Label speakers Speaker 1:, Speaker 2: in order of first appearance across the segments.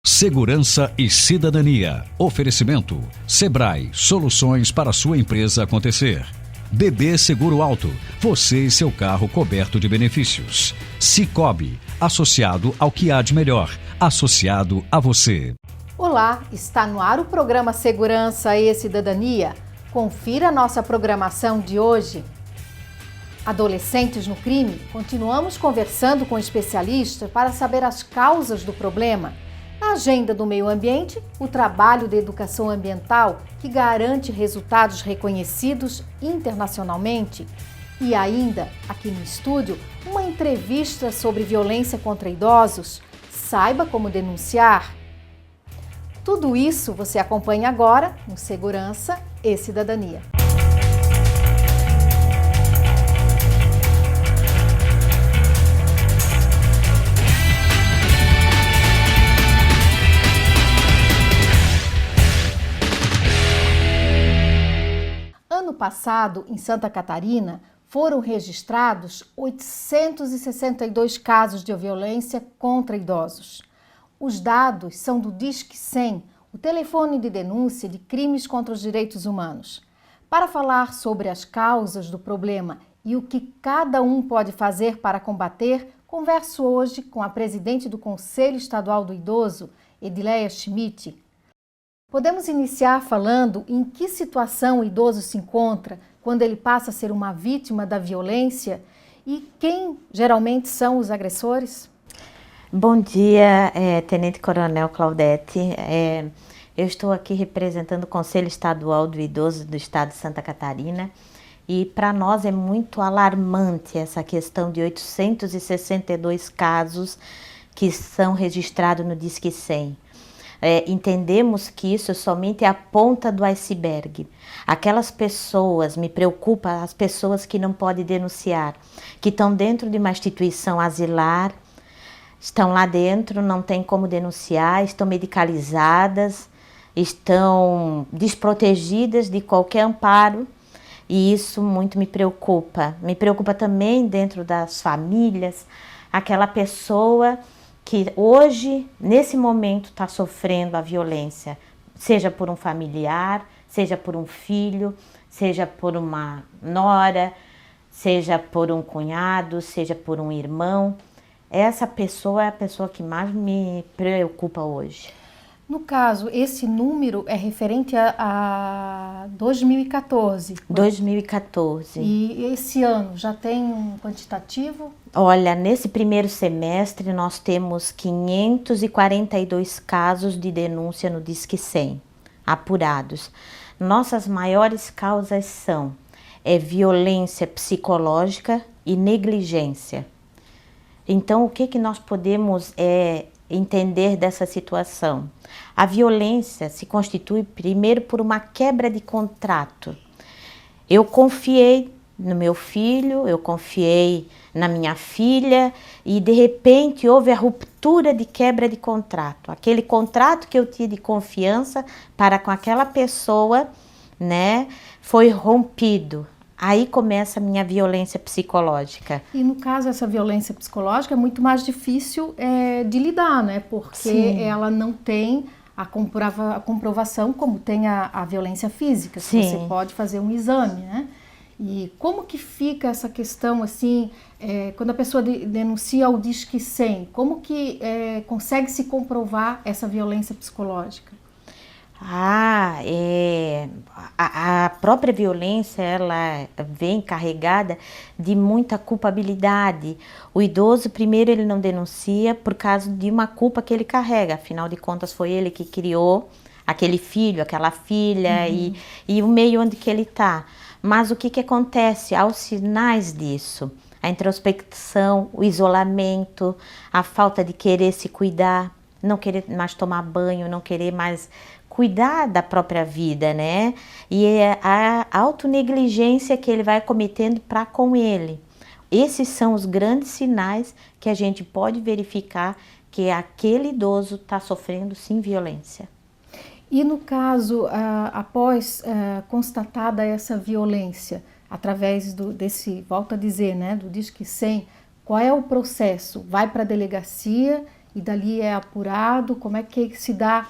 Speaker 1: Segurança e cidadania. Oferecimento. Sebrae. Soluções para sua empresa acontecer. BB Seguro Alto. Você e seu carro coberto de benefícios. Sicoob. Associado ao que há de melhor. Associado a você.
Speaker 2: Olá, está no ar o programa Segurança e Cidadania. Confira a nossa programação de hoje. Adolescentes no crime, continuamos conversando com especialistas para saber as causas do problema. Na agenda do meio ambiente, o trabalho de educação ambiental que garante resultados reconhecidos internacionalmente. E ainda, aqui no estúdio, uma entrevista sobre violência contra idosos. Saiba como denunciar. Tudo isso você acompanha agora no Segurança e Cidadania. Ano passado, em Santa Catarina, foram registrados 862 casos de violência contra idosos. Os dados são do Disque 100, o telefone de denúncia de crimes contra os direitos humanos. Para falar sobre as causas do problema e o que cada um pode fazer para combater, converso hoje com a presidente do Conselho Estadual do Idoso, Edileia Schmidt. Podemos iniciar falando em que situação o idoso se encontra quando ele passa a ser uma vítima da violência e quem geralmente são os agressores?
Speaker 3: Bom dia, Tenente Coronel Claudete. Eu estou aqui representando o Conselho Estadual do Idoso do Estado de Santa Catarina e para nós é muito alarmante essa questão de 862 casos que são registrados no Disque 100. Entendemos que isso somente é a ponta do iceberg. Aquelas pessoas, me preocupa as pessoas que não podem denunciar, que estão dentro de uma instituição asilar, estão lá dentro, não tem como denunciar, estão medicalizadas, estão desprotegidas de qualquer amparo e isso muito me preocupa. Me preocupa também dentro das famílias, aquela pessoa que hoje, nesse momento, está sofrendo a violência, seja por um familiar, seja por um filho, seja por uma nora, seja por um cunhado, seja por um irmão. Essa pessoa é a pessoa que mais me preocupa hoje.
Speaker 2: No caso, esse número é referente a 2014.
Speaker 3: 2014.
Speaker 2: E esse ano já tem um quantitativo?
Speaker 3: Olha, nesse primeiro semestre nós temos 542 casos de denúncia no Disque 100, apurados. Nossas maiores causas são violência psicológica e negligência. Então, o que nós podemos entender dessa situação? A violência se constitui primeiro por uma quebra de contrato. Eu confiei no meu filho, eu confiei na minha filha e de repente houve a ruptura de quebra de contrato. Aquele contrato que eu tinha de confiança para com aquela pessoa, né, foi rompido. Aí começa a minha violência psicológica.
Speaker 2: E no caso, essa violência psicológica é muito mais difícil de lidar, né? Porque
Speaker 3: Sim.
Speaker 2: ela não tem a comprovação como tem a violência física.
Speaker 3: Sim.
Speaker 2: Você pode fazer um exame, né? E como que fica essa questão, assim, quando a pessoa denuncia ao Disque 100, como que consegue se comprovar essa violência psicológica?
Speaker 3: A própria violência, ela vem carregada de muita culpabilidade. O idoso, primeiro, ele não denuncia por causa de uma culpa que ele carrega. Afinal de contas, foi ele que criou aquele filho, aquela filha e o meio onde que ele está. Mas o que acontece? Há os sinais disso. A introspecção, o isolamento, a falta de querer se cuidar, não querer mais tomar banho, não querer mais cuidar da própria vida, né? E é a autonegligência que ele vai cometendo para com ele. Esses são os grandes sinais que a gente pode verificar que aquele idoso está sofrendo sim violência.
Speaker 2: E no caso, após constatada essa violência, através volto a dizer, né, do Disque 100, qual é o processo? Vai para a delegacia e dali é apurado? Como é que se dá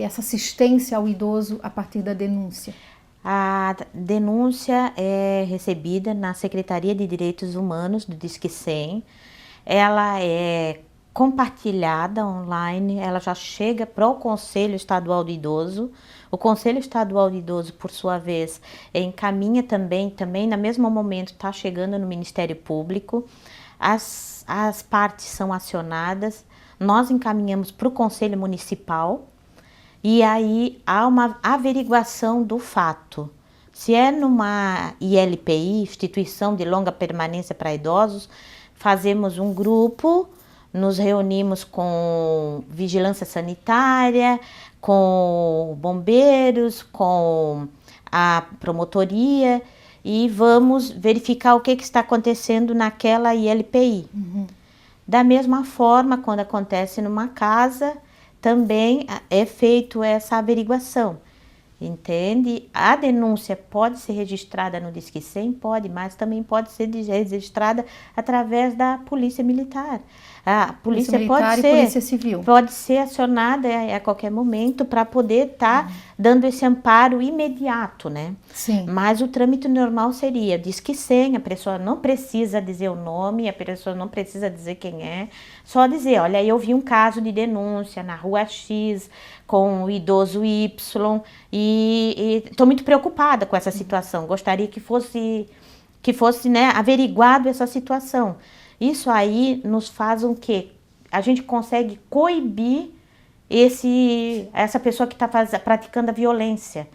Speaker 2: essa assistência ao idoso a partir da denúncia?
Speaker 3: A denúncia é recebida na Secretaria de Direitos Humanos do Disque 100. Ela é compartilhada online, ela já chega para o Conselho Estadual do Idoso. O Conselho Estadual do Idoso, por sua vez, encaminha também no mesmo momento está chegando no Ministério Público. As partes são acionadas, nós encaminhamos para o Conselho Municipal e aí há uma averiguação do fato. Se é numa ILPI, Instituição de Longa Permanência para Idosos, fazemos um grupo, nos reunimos com vigilância sanitária, com bombeiros, com a promotoria e vamos verificar o que está acontecendo naquela ILPI. Da mesma forma, quando acontece numa casa, também é feito essa averiguação. Entende? A denúncia pode ser registrada no Disque 100? Pode, mas também pode ser registrada através da Polícia Militar. A polícia
Speaker 2: Militar
Speaker 3: pode ser,
Speaker 2: e Polícia Civil.
Speaker 3: Pode ser acionada a qualquer momento para poder estar dando esse amparo imediato, né?
Speaker 2: Sim.
Speaker 3: Mas o trâmite normal seria Disque 100, a pessoa não precisa dizer o nome, a pessoa não precisa dizer quem é, só dizer, olha, eu vi um caso de denúncia na rua X, com o idoso Y, e estou muito preocupada com essa situação, gostaria que fosse né, averiguado essa situação. Isso aí nos faz o quê? A gente consegue coibir essa pessoa que está praticando a violência,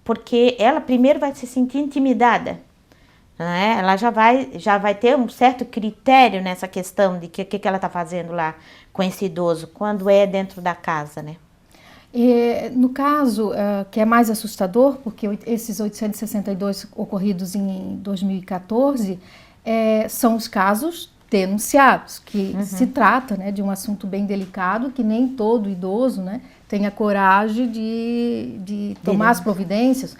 Speaker 3: porque ela primeiro vai se sentir intimidada, né? Ela já vai ter um certo critério nessa questão de que ela está fazendo lá com esse idoso, quando é dentro da casa, né?
Speaker 2: E, no caso, que é mais assustador, porque esses 862 ocorridos em 2014 são os casos denunciados, que se trata, né, de um assunto bem delicado, que nem todo idoso, né, tem a coragem de tomar as providências.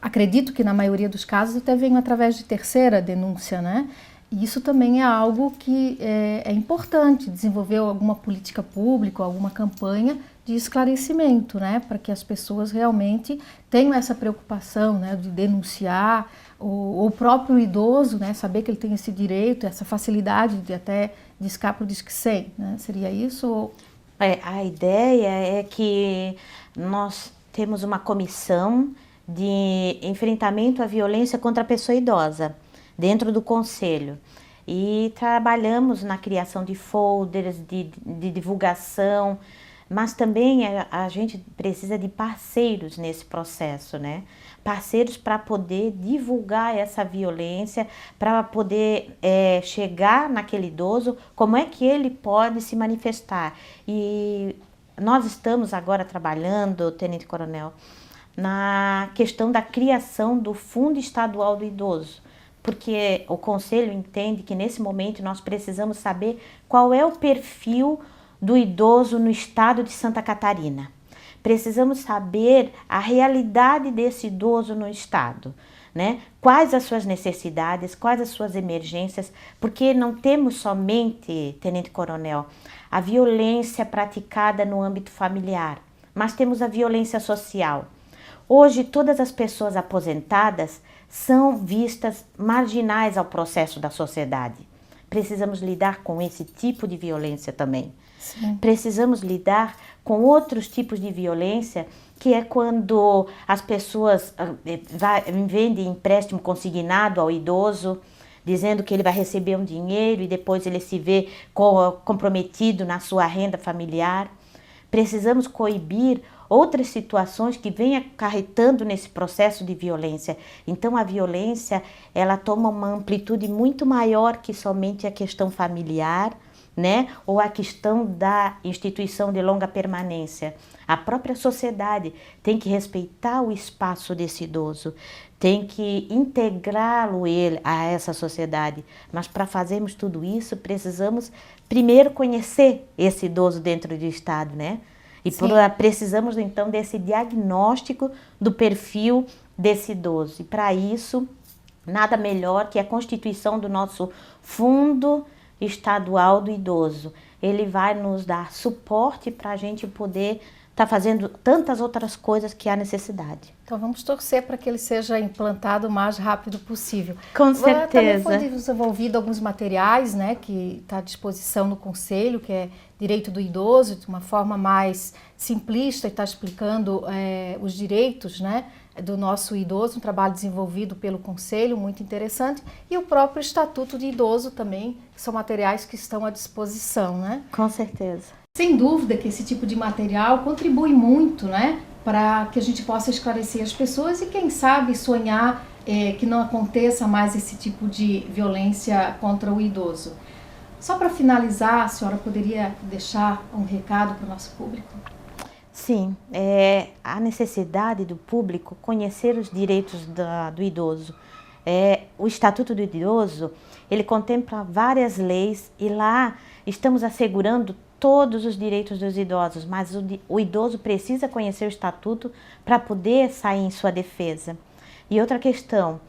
Speaker 2: Acredito que na maioria dos casos até vem através de terceira denúncia, né? E isso também é algo que é importante, desenvolver alguma política pública, alguma campanha de esclarecimento, né? Para que as pessoas realmente tenham essa preocupação, né? De denunciar, o próprio idoso, né? Saber que ele tem esse direito, essa facilidade de até discar para o Disque 100, né? Seria isso?
Speaker 3: A ideia é que nós temos uma comissão de enfrentamento à violência contra a pessoa idosa, dentro do Conselho. E trabalhamos na criação de folders, de divulgação, mas também a gente precisa de parceiros nesse processo, né? Parceiros para poder divulgar essa violência, para poder chegar naquele idoso, como é que ele pode se manifestar. E nós estamos agora trabalhando, Tenente Coronel, na questão da criação do Fundo Estadual do Idoso, porque o Conselho entende que nesse momento nós precisamos saber qual é o perfil do idoso no estado de Santa Catarina. Precisamos saber a realidade desse idoso no estado, né? Quais as suas necessidades, quais as suas emergências, porque não temos somente, Tenente Coronel, a violência praticada no âmbito familiar, mas temos a violência social. Hoje, todas as pessoas aposentadas são vistas marginais ao processo da sociedade. Precisamos lidar com esse tipo de violência também.
Speaker 2: Sim.
Speaker 3: Precisamos lidar com outros tipos de violência, que é quando as pessoas vendem empréstimo consignado ao idoso, dizendo que ele vai receber um dinheiro e depois ele se vê comprometido na sua renda familiar. Precisamos coibir outras situações que vêm acarretando nesse processo de violência. Então a violência, ela toma uma amplitude muito maior que somente a questão familiar, né? Ou a questão da instituição de longa permanência. A própria sociedade tem que respeitar o espaço desse idoso, tem que integrá-lo a essa sociedade. Mas para fazermos tudo isso, precisamos primeiro conhecer esse idoso dentro do estado, né? E precisamos então desse diagnóstico do perfil desse idoso. E para isso, nada melhor que a constituição do nosso Fundo Estadual do Idoso, ele vai nos dar suporte para a gente poder estar fazendo tantas outras coisas que há necessidade.
Speaker 2: Então vamos torcer para que ele seja implantado o mais rápido possível.
Speaker 3: Com
Speaker 2: Também
Speaker 3: certeza.
Speaker 2: foi desenvolvido alguns materiais, né, que está à disposição no Conselho, que é Direito do Idoso, de uma forma mais simplista, e está explicando os direitos, né, do nosso idoso, um trabalho desenvolvido pelo Conselho, muito interessante, e o próprio Estatuto de Idoso também, que são materiais que estão à disposição, né?
Speaker 3: Com certeza.
Speaker 2: Sem dúvida que esse tipo de material contribui muito, né, para que a gente possa esclarecer as pessoas e, quem sabe, sonhar que não aconteça mais esse tipo de violência contra o idoso. Só para finalizar, a senhora poderia deixar um recado para o nosso público?
Speaker 3: Sim, a necessidade do público conhecer os direitos do idoso. O Estatuto do Idoso, ele contempla várias leis e lá estamos assegurando todos os direitos dos idosos, mas o idoso precisa conhecer o Estatuto para poder sair em sua defesa. E outra questão,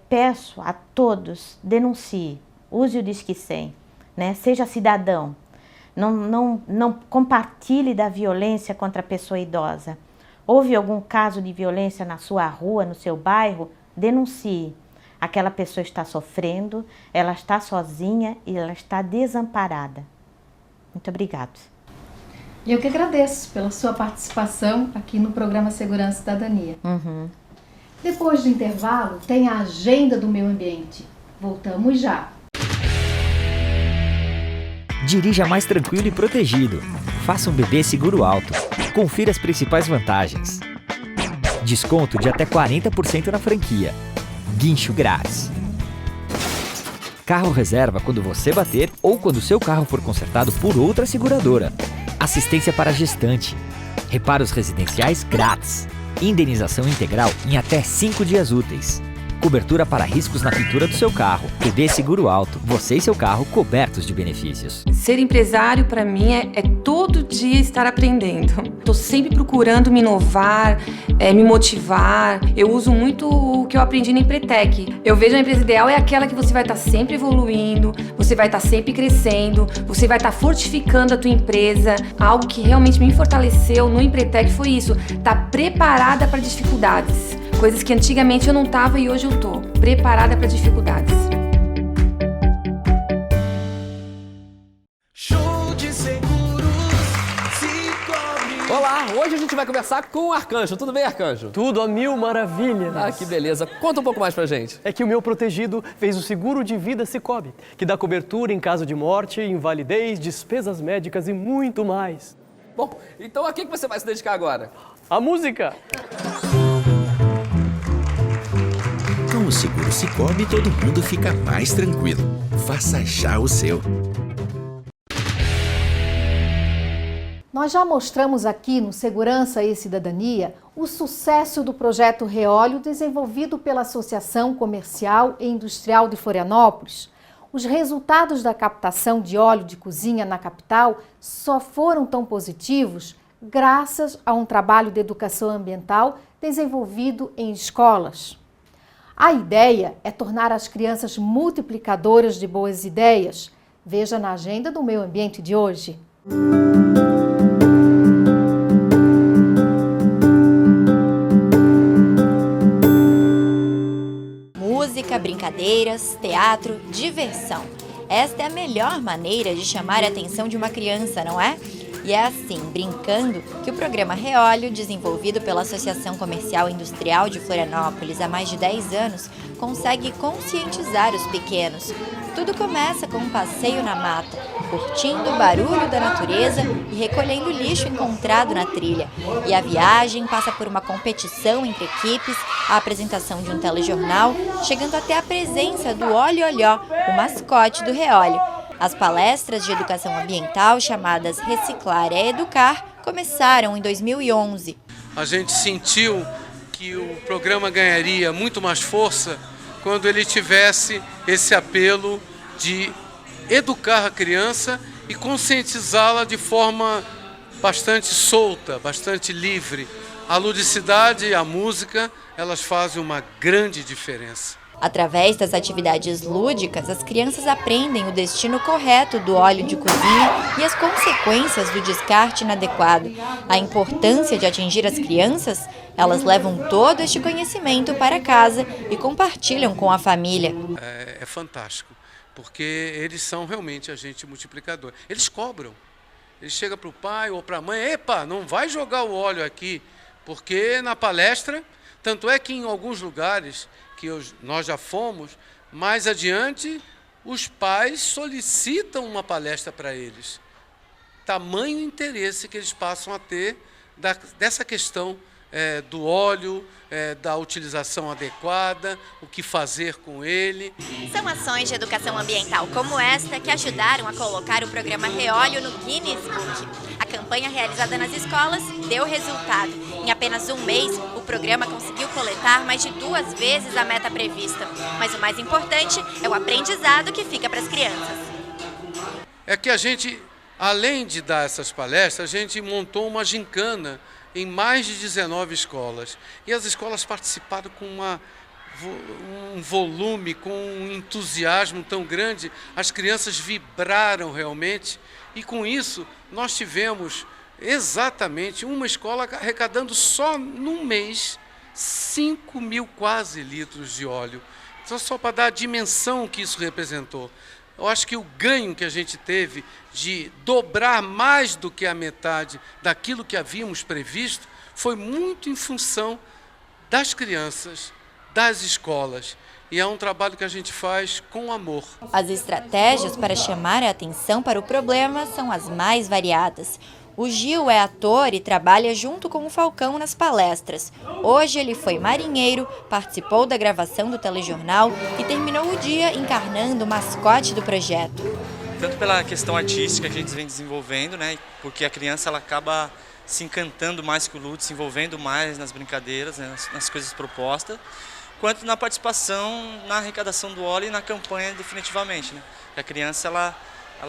Speaker 3: peço a todos, denuncie, use o Disque 100, né? Seja cidadão, não compartilhe da violência contra a pessoa idosa. Houve algum caso de violência na sua rua, no seu bairro? Denuncie. Aquela pessoa está sofrendo, ela está sozinha e ela está desamparada. Muito obrigada.
Speaker 2: E eu que agradeço pela sua participação aqui no programa Segurança e Cidadania. Depois do intervalo, tem a Agenda do Meio Ambiente. Voltamos já.
Speaker 4: Dirija mais tranquilo e protegido. Faça um bebê seguro alto. Confira as principais vantagens. Desconto de até 40% na franquia. Guincho grátis. Carro reserva quando você bater ou quando seu carro for consertado por outra seguradora. Assistência para gestante. Reparos residenciais grátis. Indenização integral em até 5 dias úteis. Cobertura para riscos na pintura do seu carro. PB Seguro Alto. Você e seu carro cobertos de benefícios.
Speaker 5: Ser empresário, para mim, é todo dia estar aprendendo. Estou sempre procurando me inovar, me motivar. Eu uso muito o que eu aprendi na Empretec. Eu vejo a empresa ideal é aquela que você vai estar sempre evoluindo, você vai estar sempre crescendo, você vai estar fortificando a tua empresa. Algo que realmente me fortaleceu no Empretec foi isso, estar preparada para dificuldades. Coisas que antigamente eu não estava e hoje eu estou preparada para dificuldades.
Speaker 6: Show de seguros, Cicobi.
Speaker 7: Olá, hoje a gente vai conversar com o Arcanjo. Tudo bem, Arcanjo?
Speaker 8: Tudo a mil maravilhas.
Speaker 7: Ah, que beleza. Conta um pouco mais pra gente.
Speaker 8: É que o meu protegido fez o seguro de vida Cicobi, que dá cobertura em caso de morte, invalidez, despesas médicas e muito mais.
Speaker 7: Bom, então a que você vai se dedicar agora?
Speaker 8: A música!
Speaker 6: Com o seguro Cicobi, todo mundo fica mais tranquilo. Faça já o seu.
Speaker 2: Nós já mostramos aqui no Segurança e Cidadania o sucesso do projeto Reóleo desenvolvido pela Associação Comercial e Industrial de Florianópolis. Os resultados da captação de óleo de cozinha na capital só foram tão positivos graças a um trabalho de educação ambiental desenvolvido em escolas. A ideia é tornar as crianças multiplicadoras de boas ideias. Veja na Agenda do Meio Ambiente de hoje.
Speaker 9: Música, brincadeiras, teatro, diversão. Esta é a melhor maneira de chamar a atenção de uma criança, não é? E é assim, brincando, que o programa Reóleo, desenvolvido pela Associação Comercial e Industrial de Florianópolis há mais de 10 anos, consegue conscientizar os pequenos. Tudo começa com um passeio na mata, curtindo o barulho da natureza e recolhendo o lixo encontrado na trilha. E a viagem passa por uma competição entre equipes, a apresentação de um telejornal, chegando até a presença do Olho-Olhó, o mascote do Reóleo. As palestras de educação ambiental, chamadas Reciclar é Educar, começaram em 2011.
Speaker 10: A gente sentiu que o programa ganharia muito mais força quando ele tivesse esse apelo de educar a criança e conscientizá-la de forma bastante solta, bastante livre. A ludicidade e a música, elas fazem uma grande diferença.
Speaker 9: Através das atividades lúdicas, as crianças aprendem o destino correto do óleo de cozinha e as consequências do descarte inadequado. A importância de atingir as crianças, elas levam todo este conhecimento para casa e compartilham com a família.
Speaker 10: É fantástico, porque eles são realmente agente multiplicador. Eles cobram. Ele chega para o pai ou para a mãe, epa, não vai jogar o óleo aqui, porque na palestra, tanto é que em alguns lugares que nós já fomos, mais adiante, os pais solicitam uma palestra para eles. Tamanho interesse que eles passam a ter dessa questão do óleo, da utilização adequada, o que fazer com ele.
Speaker 9: São ações de educação ambiental como esta que ajudaram a colocar o programa Reóleo no Guinness Book. A campanha realizada nas escolas deu resultado. Em apenas um mês, o programa conseguiu coletar mais de 2 vezes a meta prevista. Mas o mais importante é o aprendizado que fica para as crianças.
Speaker 10: É que a gente, além de dar essas palestras, a gente montou uma gincana em mais de 19 escolas. E as escolas participaram com um volume, com um entusiasmo tão grande, as crianças vibraram realmente, e com isso nós tivemos exatamente uma escola arrecadando só num mês 5 mil quase litros de óleo. Então, só para dar a dimensão que isso representou. Eu acho que o ganho que a gente teve de dobrar mais do que a metade daquilo que havíamos previsto foi muito em função das crianças, das escolas. E é um trabalho que a gente faz com amor.
Speaker 9: As estratégias para chamar a atenção para o problema são as mais variadas. O Gil é ator e trabalha junto com o Falcão nas palestras. Hoje ele foi marinheiro, participou da gravação do telejornal e terminou o dia encarnando o mascote do projeto.
Speaker 11: Tanto pela questão artística que a gente vem desenvolvendo, né, porque a criança ela acaba se encantando mais com o luto, se envolvendo mais nas brincadeiras, né, nas coisas propostas, quanto na participação na arrecadação do óleo e na campanha definitivamente. Né? A criança ela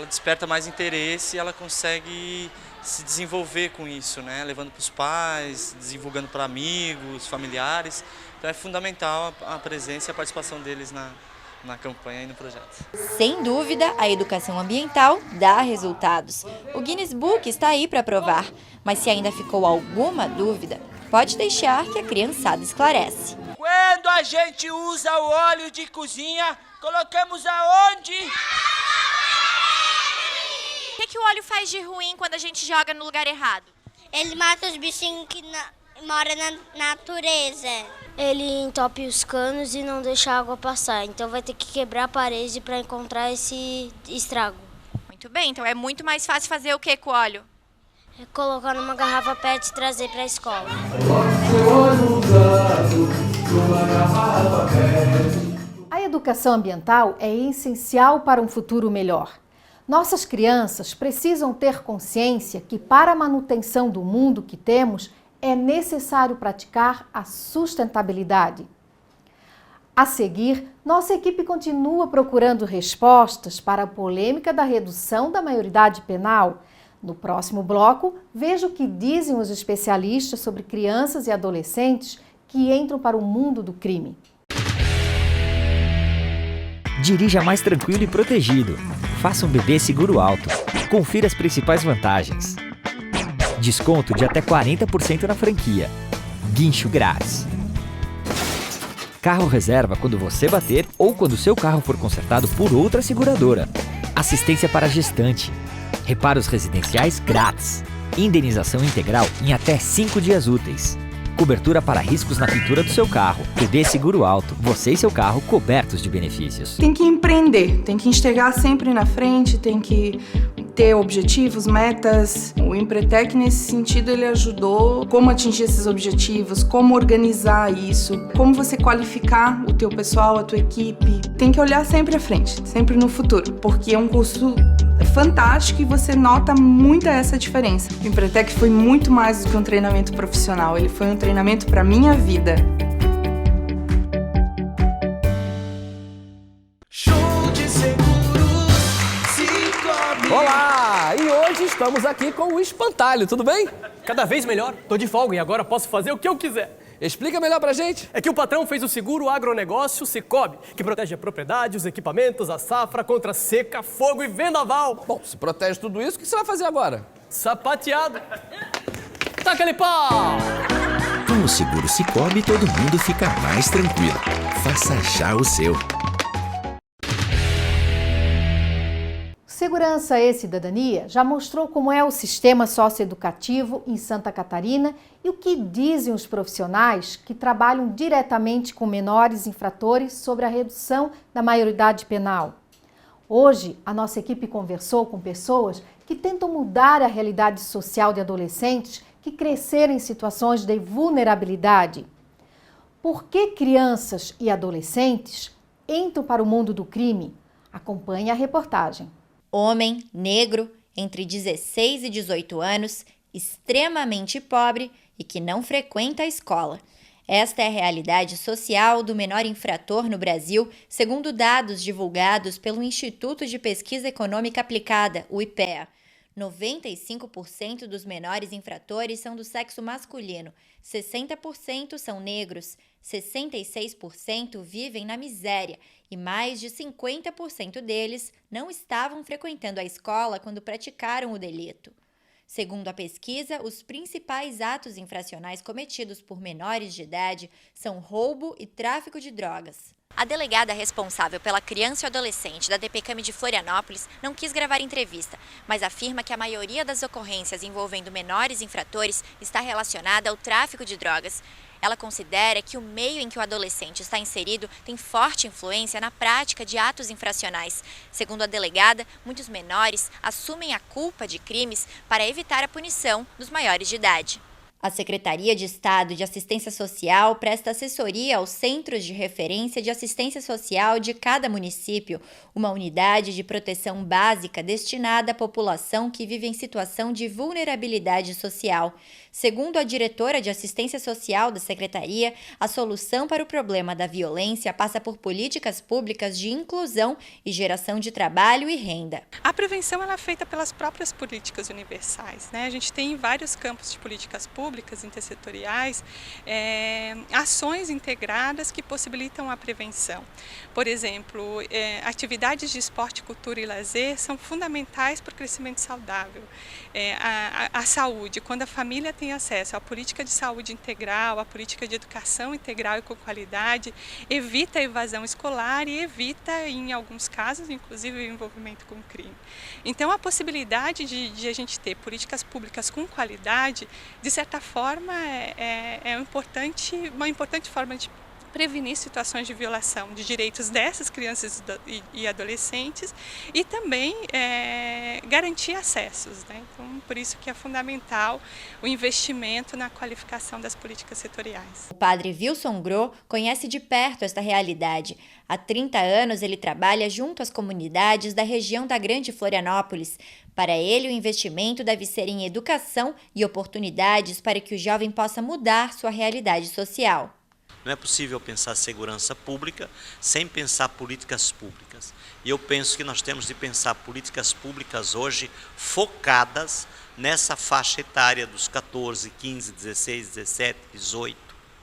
Speaker 11: desperta mais interesse e ela consegue se desenvolver com isso, né? Levando para os pais, divulgando para amigos, familiares. Então é fundamental a presença e a participação deles na campanha e no projeto.
Speaker 9: Sem dúvida, a educação ambiental dá resultados. O Guinness Book está aí para provar, mas se ainda ficou alguma dúvida, pode deixar que a criançada esclarece.
Speaker 12: Quando a gente usa o óleo de cozinha, colocamos aonde?
Speaker 9: O que o óleo faz de ruim quando a gente joga no lugar errado?
Speaker 13: Ele mata os bichinhos que moram na natureza. Ele entope os canos e não deixa a água passar. Então vai ter que quebrar a parede para encontrar esse estrago.
Speaker 9: Muito bem, então é muito mais fácil fazer o que com o óleo?
Speaker 13: É colocar numa garrafa PET e trazer para a escola.
Speaker 2: A educação ambiental é essencial para um futuro melhor. Nossas crianças precisam ter consciência que, para a manutenção do mundo que temos, é necessário praticar a sustentabilidade. A seguir, nossa equipe continua procurando respostas para a polêmica da redução da maioridade penal. No próximo bloco, veja o que dizem os especialistas sobre crianças e adolescentes que entram para o mundo do crime.
Speaker 4: Dirija mais tranquilo e protegido. Faça um bebê seguro alto. Confira as principais vantagens. Desconto de até 40% na franquia. Guincho grátis. Carro reserva quando você bater ou quando seu carro for consertado por outra seguradora. Assistência para gestante. Reparos residenciais grátis. Indenização integral em até 5 dias úteis. Cobertura para riscos na pintura do seu carro. bebê seguro alto. Você e seu carro cobertos de benefícios.
Speaker 14: Tem que empreender, tem que enxergar sempre na frente, tem que ter objetivos, metas. O Empretec, nesse sentido, ele ajudou como atingir esses objetivos, como organizar isso, como você qualificar o teu pessoal, a tua equipe. Tem que olhar sempre à frente, sempre no futuro, porque é um curso fantástico e você nota muito essa diferença. O Empretec foi muito mais do que um treinamento profissional, ele foi um treinamento para minha vida.
Speaker 7: Olá! E hoje estamos aqui com o Espantalho, tudo bem?
Speaker 8: Cada vez melhor. Tô de folga e agora posso fazer o que eu quiser.
Speaker 7: Explica melhor pra gente.
Speaker 8: É que o patrão fez o seguro agronegócio Cicobi, que protege a propriedade, os equipamentos, a safra contra seca, fogo e vendaval.
Speaker 7: Bom, se protege tudo isso, o que você vai fazer agora?
Speaker 8: Sapateado. Taca-lhe pau!
Speaker 6: Com o seguro Cicobi, todo mundo fica mais tranquilo. Faça já o seu.
Speaker 2: Segurança e Cidadania já mostrou como é o sistema socioeducativo em Santa Catarina e o que dizem os profissionais que trabalham diretamente com menores infratores sobre a redução da maioridade penal. Hoje, a nossa equipe conversou com pessoas que tentam mudar a realidade social de adolescentes que cresceram em situações de vulnerabilidade. Por que crianças e adolescentes entram para o mundo do crime? Acompanhe a reportagem.
Speaker 9: Homem, negro, entre 16 e 18 anos, extremamente pobre e que não frequenta a escola. Esta é a realidade social do menor infrator no Brasil, segundo dados divulgados pelo Instituto de Pesquisa Econômica Aplicada, o IPEA. 95% dos menores infratores são do sexo masculino, 60% são negros, 66% vivem na miséria e mais de 50% deles não estavam frequentando a escola quando praticaram o delito. Segundo a pesquisa, os principais atos infracionais cometidos por menores de idade são roubo e tráfico de drogas. A delegada responsável pela criança e adolescente da DPCAM de Florianópolis não quis gravar entrevista, mas afirma que a maioria das ocorrências envolvendo menores infratores está relacionada ao tráfico de drogas. Ela considera que o meio em que o adolescente está inserido tem forte influência na prática de atos infracionais. Segundo a delegada, muitos menores assumem a culpa de crimes para evitar a punição dos maiores de idade. A Secretaria de Estado de Assistência Social presta assessoria aos Centros de Referência de Assistência Social de cada município, uma unidade de proteção básica destinada à população que vive em situação de vulnerabilidade social. Segundo a diretora de Assistência Social da Secretaria, a solução para o problema da violência passa por políticas públicas de inclusão e geração de trabalho e renda.
Speaker 15: A prevenção ela é feita pelas próprias políticas universais, né? A gente tem vários campos de políticas públicas intersetoriais, ações integradas que possibilitam a prevenção. Por exemplo, atividades de esporte, cultura e lazer são fundamentais para o crescimento saudável. A saúde, quando a família tem acesso à política de saúde integral, à política de educação integral e com qualidade, evita a evasão escolar e evita, em alguns casos, inclusive o envolvimento com o crime. Então, a possibilidade de a gente ter políticas públicas com qualidade, de certa forma, é uma importante forma de prevenir situações de violação de direitos dessas crianças e adolescentes e também garantir acessos, né? Então, por isso que é fundamental o investimento na qualificação das políticas setoriais.
Speaker 9: O padre Wilson Gro conhece de perto esta realidade. Há 30 anos ele trabalha junto às comunidades da região da Grande Florianópolis. Para ele, o investimento deve ser em educação e oportunidades para que o jovem possa mudar sua realidade social.
Speaker 16: Não é possível pensar segurança pública sem pensar políticas públicas. E eu penso que nós temos de pensar políticas públicas hoje focadas nessa faixa etária dos 14, 15, 16, 17, 18,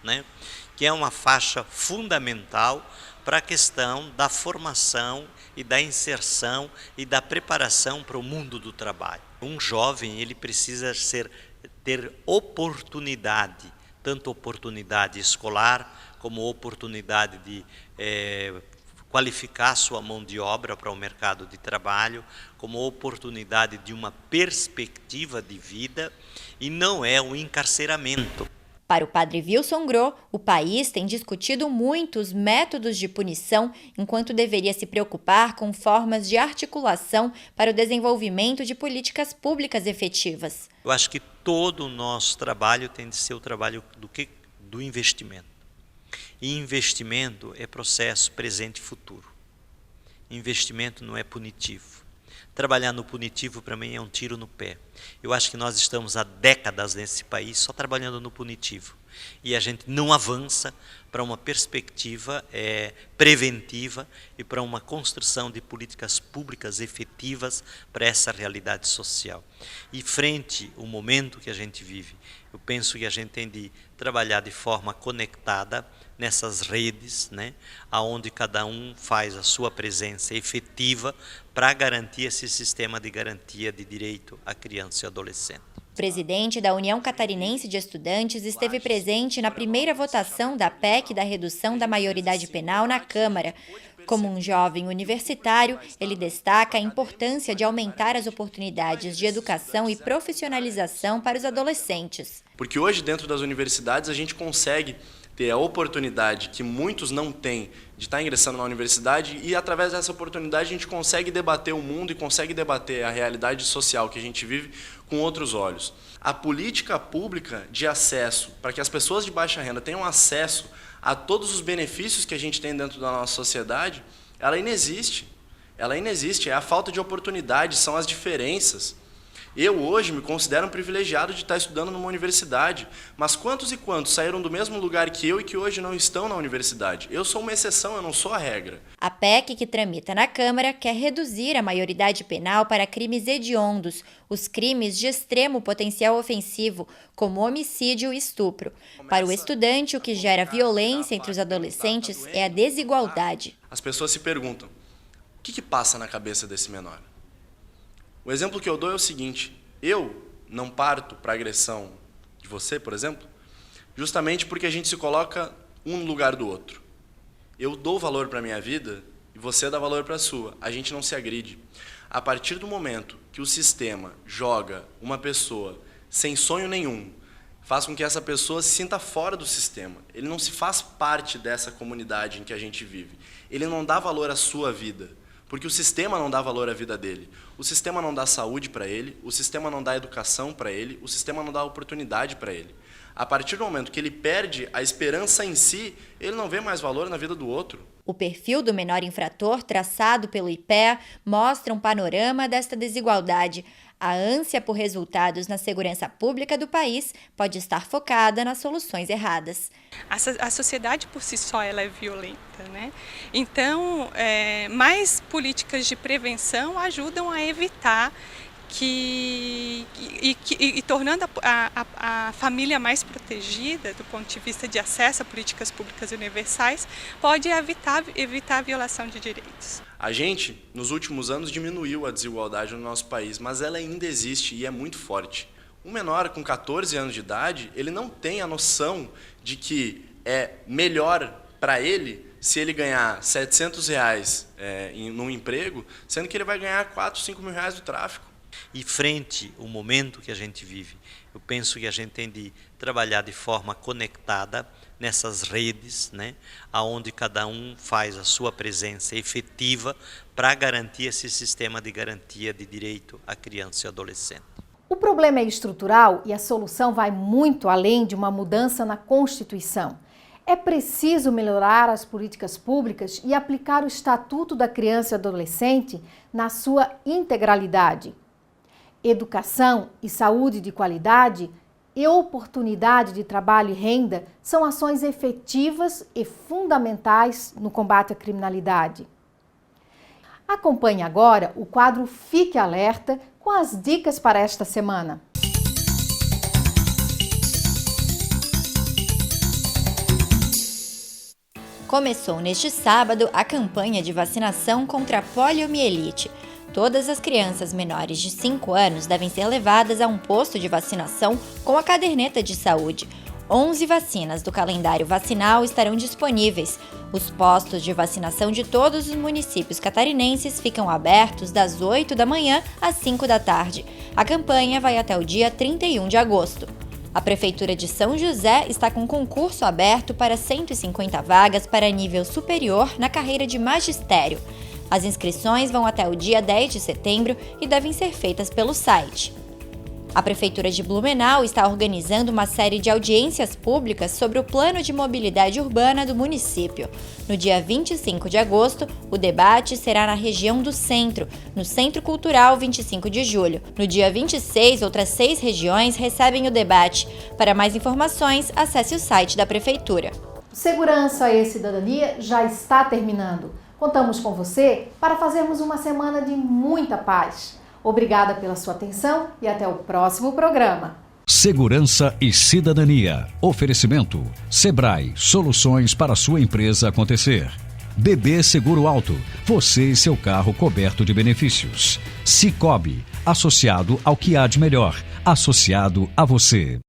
Speaker 16: né? Que é uma faixa fundamental para a questão da formação e da inserção e da preparação para o mundo do trabalho. Um jovem ele precisa ter oportunidade, tanto oportunidade escolar, como oportunidade de qualificar sua mão de obra para o mercado de trabalho, como oportunidade de uma perspectiva de vida, e não é um encarceramento.
Speaker 9: Para o padre Wilson Gro, o país tem discutido muito os métodos de punição, enquanto deveria se preocupar com formas de articulação para o desenvolvimento de políticas públicas efetivas.
Speaker 16: Eu acho que todo o nosso trabalho tem de ser o trabalho do investimento. E investimento é processo presente e futuro. Investimento não é punitivo. Trabalhar no punitivo, para mim, é um tiro no pé. Eu acho que nós estamos há décadas nesse país só trabalhando no punitivo. E a gente não avança para uma perspectiva preventiva e para uma construção de políticas públicas efetivas para essa realidade social. E frente ao momento que a gente vive, eu penso que a gente tem de trabalhar de forma conectada nessas redes, né, onde cada um faz a sua presença efetiva para garantir esse sistema de garantia de direito à criança e adolescente.
Speaker 9: O presidente da União Catarinense de Estudantes esteve presente na primeira votação da PEC da redução da maioridade penal na Câmara. Como um jovem universitário, ele destaca a importância de aumentar as oportunidades de educação e profissionalização para os adolescentes.
Speaker 17: Porque hoje, dentro das universidades, a gente consegue ter a oportunidade que muitos não têm de estar ingressando na universidade e, através dessa oportunidade, a gente consegue debater o mundo e consegue debater a realidade social que a gente vive com outros olhos. A política pública de acesso, para que as pessoas de baixa renda tenham acesso a todos os benefícios que a gente tem dentro da nossa sociedade, ela inexiste. Ela inexiste, é a falta de oportunidade, são as diferenças. Eu hoje me considero um privilegiado de estar estudando numa universidade, mas quantos e quantos saíram do mesmo lugar que eu e que hoje não estão na universidade? Eu sou uma exceção, eu não sou a regra.
Speaker 9: A PEC que tramita na Câmara quer reduzir a maioridade penal para crimes hediondos, os crimes de extremo potencial ofensivo, como homicídio e estupro. Para o estudante, o que gera violência entre os adolescentes é a desigualdade.
Speaker 17: As pessoas se perguntam, o que passa na cabeça desse menor? O exemplo que eu dou é o seguinte, eu não parto para a agressão de você, por exemplo, justamente porque a gente se coloca um no lugar do outro. Eu dou valor para a minha vida e você dá valor para a sua. A gente não se agride. A partir do momento que o sistema joga uma pessoa sem sonho nenhum, faz com que essa pessoa se sinta fora do sistema. Ele não se faz parte dessa comunidade em que a gente vive. Ele não dá valor à sua vida. Porque o sistema não dá valor à vida dele. O sistema não dá saúde para ele, o sistema não dá educação para ele, o sistema não dá oportunidade para ele. A partir do momento que ele perde a esperança em si, ele não vê mais valor na vida do outro.
Speaker 9: O perfil do menor infrator, traçado pelo IPEA, mostra um panorama desta desigualdade. A ânsia por resultados na segurança pública do país pode estar focada nas soluções erradas.
Speaker 15: A sociedade por si só ela é violenta, né? Então, mais políticas de prevenção ajudam a evitar e tornando a família mais protegida do ponto de vista de acesso a políticas públicas universais, pode evitar a violação de direitos.
Speaker 17: A gente, nos últimos anos, diminuiu a desigualdade no nosso país, mas ela ainda existe e é muito forte. Um menor com 14 anos de idade, ele não tem a noção de que é melhor para ele se ele ganhar R$700 num emprego, sendo que ele vai ganhar 4, 5 mil reais do tráfico.
Speaker 16: E frente ao momento que a gente vive, eu penso que a gente tem de trabalhar de forma conectada nessas redes, né, onde cada um faz a sua presença efetiva para garantir esse sistema de garantia de direito à criança e adolescente.
Speaker 2: O problema é estrutural e a solução vai muito além de uma mudança na Constituição. É preciso melhorar as políticas públicas e aplicar o Estatuto da Criança e Adolescente na sua integralidade. Educação e saúde de qualidade e oportunidade de trabalho e renda são ações efetivas e fundamentais no combate à criminalidade. Acompanhe agora o quadro Fique Alerta com as dicas para esta semana.
Speaker 9: Começou neste sábado a campanha de vacinação contra a poliomielite. Todas as crianças menores de 5 anos devem ser levadas a um posto de vacinação com a caderneta de saúde. 11 vacinas do calendário vacinal estarão disponíveis. Os postos de vacinação de todos os municípios catarinenses ficam abertos das 8 da manhã às 5 da tarde. A campanha vai até o dia 31 de agosto. A Prefeitura de São José está com concurso aberto para 150 vagas para nível superior na carreira de magistério. As inscrições vão até o dia 10 de setembro e devem ser feitas pelo site. A Prefeitura de Blumenau está organizando uma série de audiências públicas sobre o plano de mobilidade urbana do município. No dia 25 de agosto, o debate será na região do Centro, no Centro Cultural 25 de julho. No dia 26, outras 6 regiões recebem o debate. Para mais informações, acesse o site da Prefeitura.
Speaker 2: Segurança e Cidadania já está terminando. Contamos com você para fazermos uma semana de muita paz. Obrigada pela sua atenção e até o próximo programa.
Speaker 1: Segurança e Cidadania. Oferecimento: Sebrae, soluções para a sua empresa acontecer. BB Seguro Alto, você e seu carro coberto de benefícios. Sicoob, associado ao que há de melhor, associado a você.